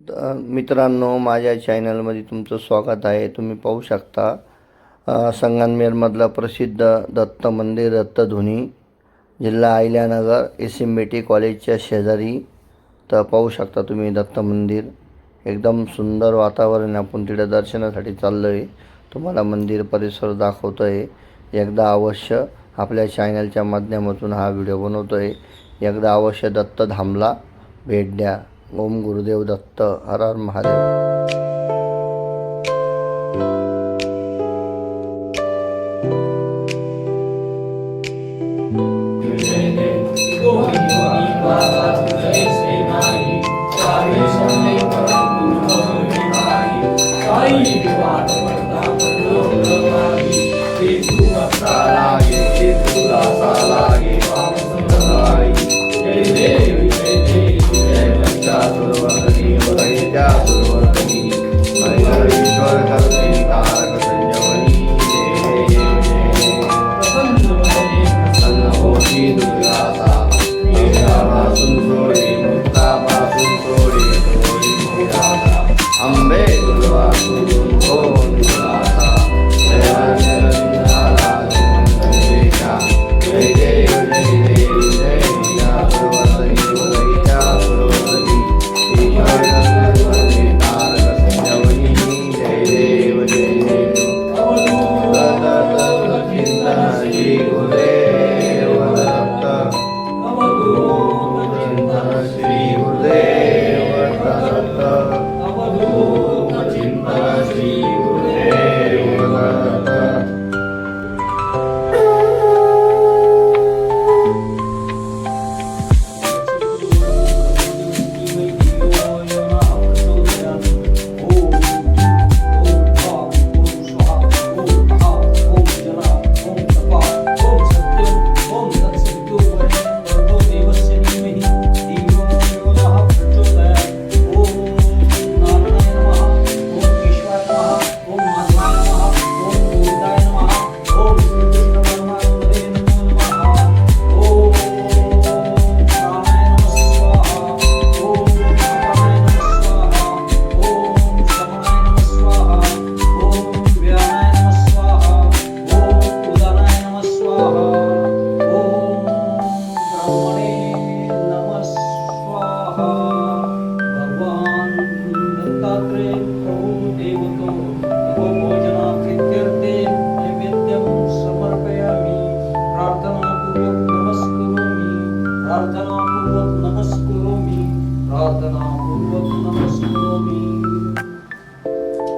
मित्रांनो, माझ्या चॅनलमध्ये तुमचं स्वागत आहे. तुम्ही पाहू शकता संगमनेरमधलं प्रसिद्ध दत्त मंदिर दत्तधुनी, जिल्हा अहिल्यानगर, SMBT कॉलेजच्या शेजारी. तर पाहू शकता तुम्ही दत्त मंदिर. एकदम सुंदर वातावरण. आपण तिथे दर्शनासाठी चाललो आहे. तुम्हाला मंदिर परिसर दाखवतो आहे. एकदा अवश्य आपल्या चॅनलच्या माध्यमातून हा व्हिडिओ बनवतो आहे. एकदा अवश्य दत्तधामला भेट द्या. ओम गुरुदेव दत्त. हर हर महादेव.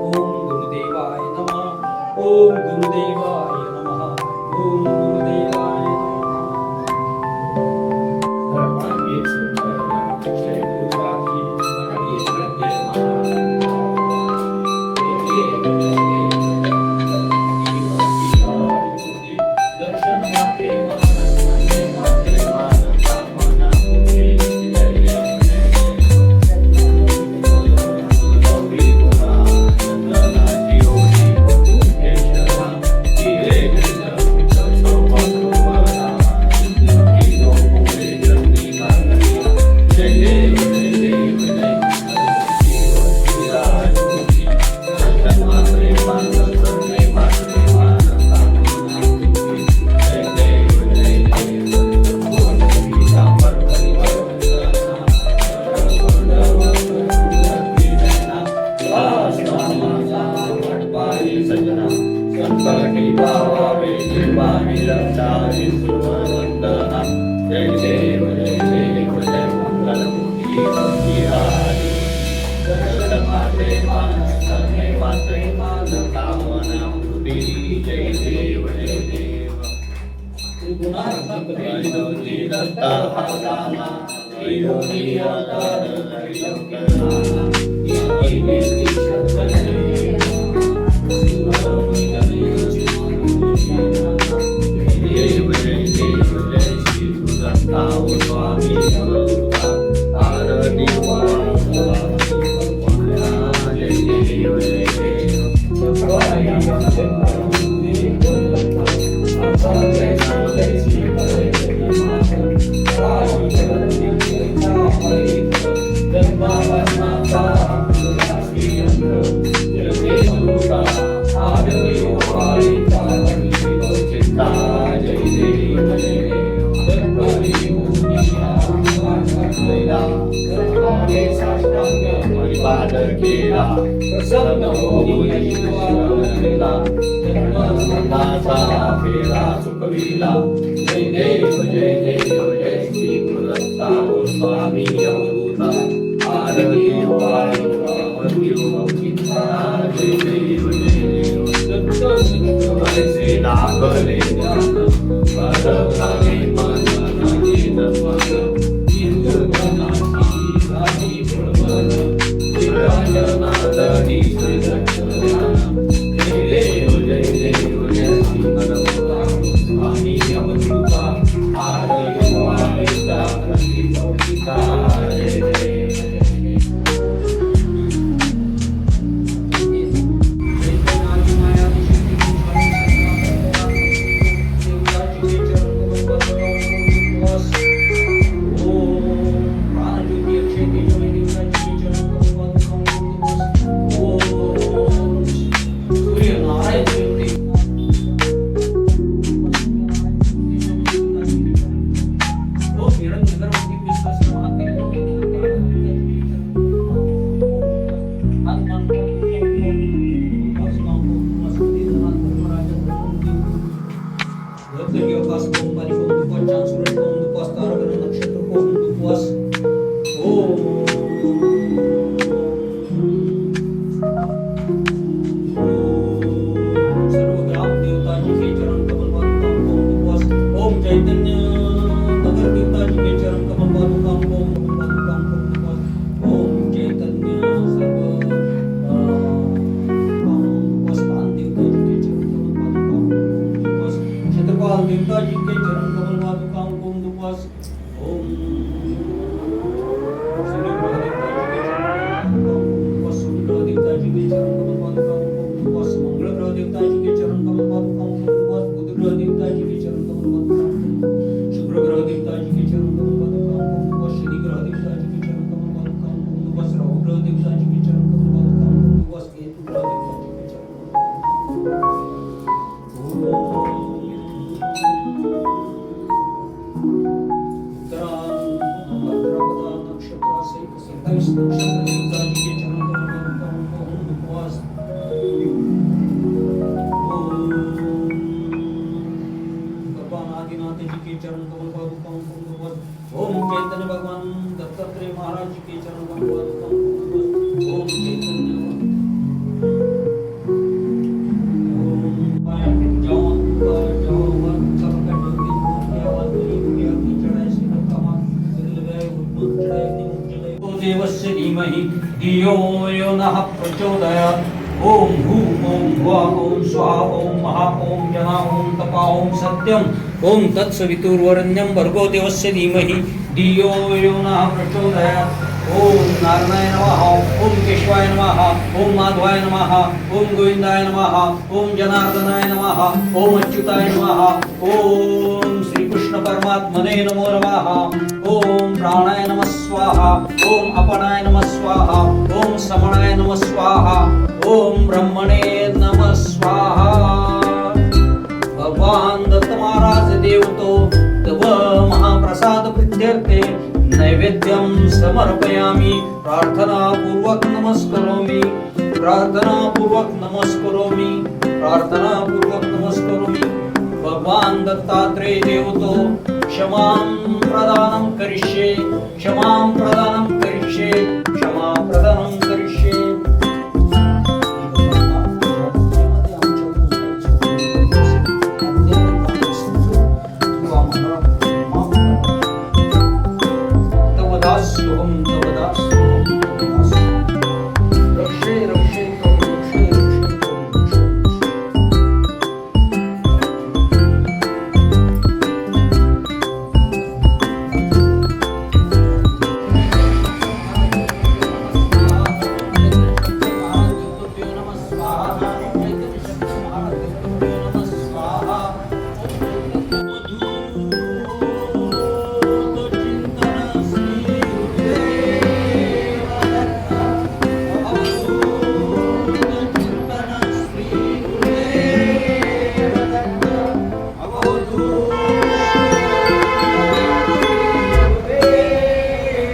ओम गुरुदेवाय नमः. ओम गुरुदेवाय Bye. परिपाद केला प्रसन्न होऊन ऐशिवाला जन्मदासा फेरा चुकविला जय देव जय श्री गुरुदत्ता स्वामी अवधूता आरती जय देव जय लागले ज्ञान पदभागे माननाचे नमन इंद्रगणाची राजी प्रबल विराजनादनी श्रीदक्षिणान जय देव जय श्री गुरुदत्ता स्वामी अवधूता आरती वारिता प्रति लौकिका जय जय देवताजी के चरण कमल पादुकाओं को दुपास ओम शनि ग्रह देवताजी के चरण कमल पादुकाओं को दुपास मंगल ग्रह देवताजी के चरण कमल पादुकाओं को दुपास बुध ग्रह देवताजी के चरण कमल पादुकाओं को दुपास शुक्र ग्रह देवताजी के चरण कमल पादुकाओं को दुपास शनि ग्रह देवताजी के चरण कमल पादुकाओं को दुपास राहु ग्रह देवताजी के चरण कमल पादुकाओं को दुपास केतु ग्रह देवताजी के चरण ओम चैतन्य भगवान दत्तात्रेय महाराज जी के चरण कमल पादुकाओं ओम चैतन्य देवस्य धीमहि धियो यो नः प्रचोदयात् ओम भू ओम भुवः ओम स्वाहा ओम महा ओम जना ओम तपा ओम सत्यम ओम तत्सवितुर्वरेण्यं भर्गो देवस्य धीमहि धियो यो नः प्रचोदयात् ओम नारायणाय नमः ओम केशवाय नमः ओम माधवाय नमः ओम गोविंदाय नमः ओम जनार्दनाय नमः ओम अच्युताय नमः ओम श्री कृष्ण परमात्मने नमो नमः ओम प्राणाय नमः स्वाहा ओम अपनाय नमः स्वाहा ओम समणाय नमः स्वाहा ओम ब्रह्मणे नमः स्वाहा भगवान दत्त महाराज देवतो तव महाप्रसाद प्रीत्यर्थे नैवेद्यं समर्पयामि प्रार्थना पूर्वक नमस्करोमि भगवान दत्तात्रेय देवतो क्षमां प्रदानं करिष्ये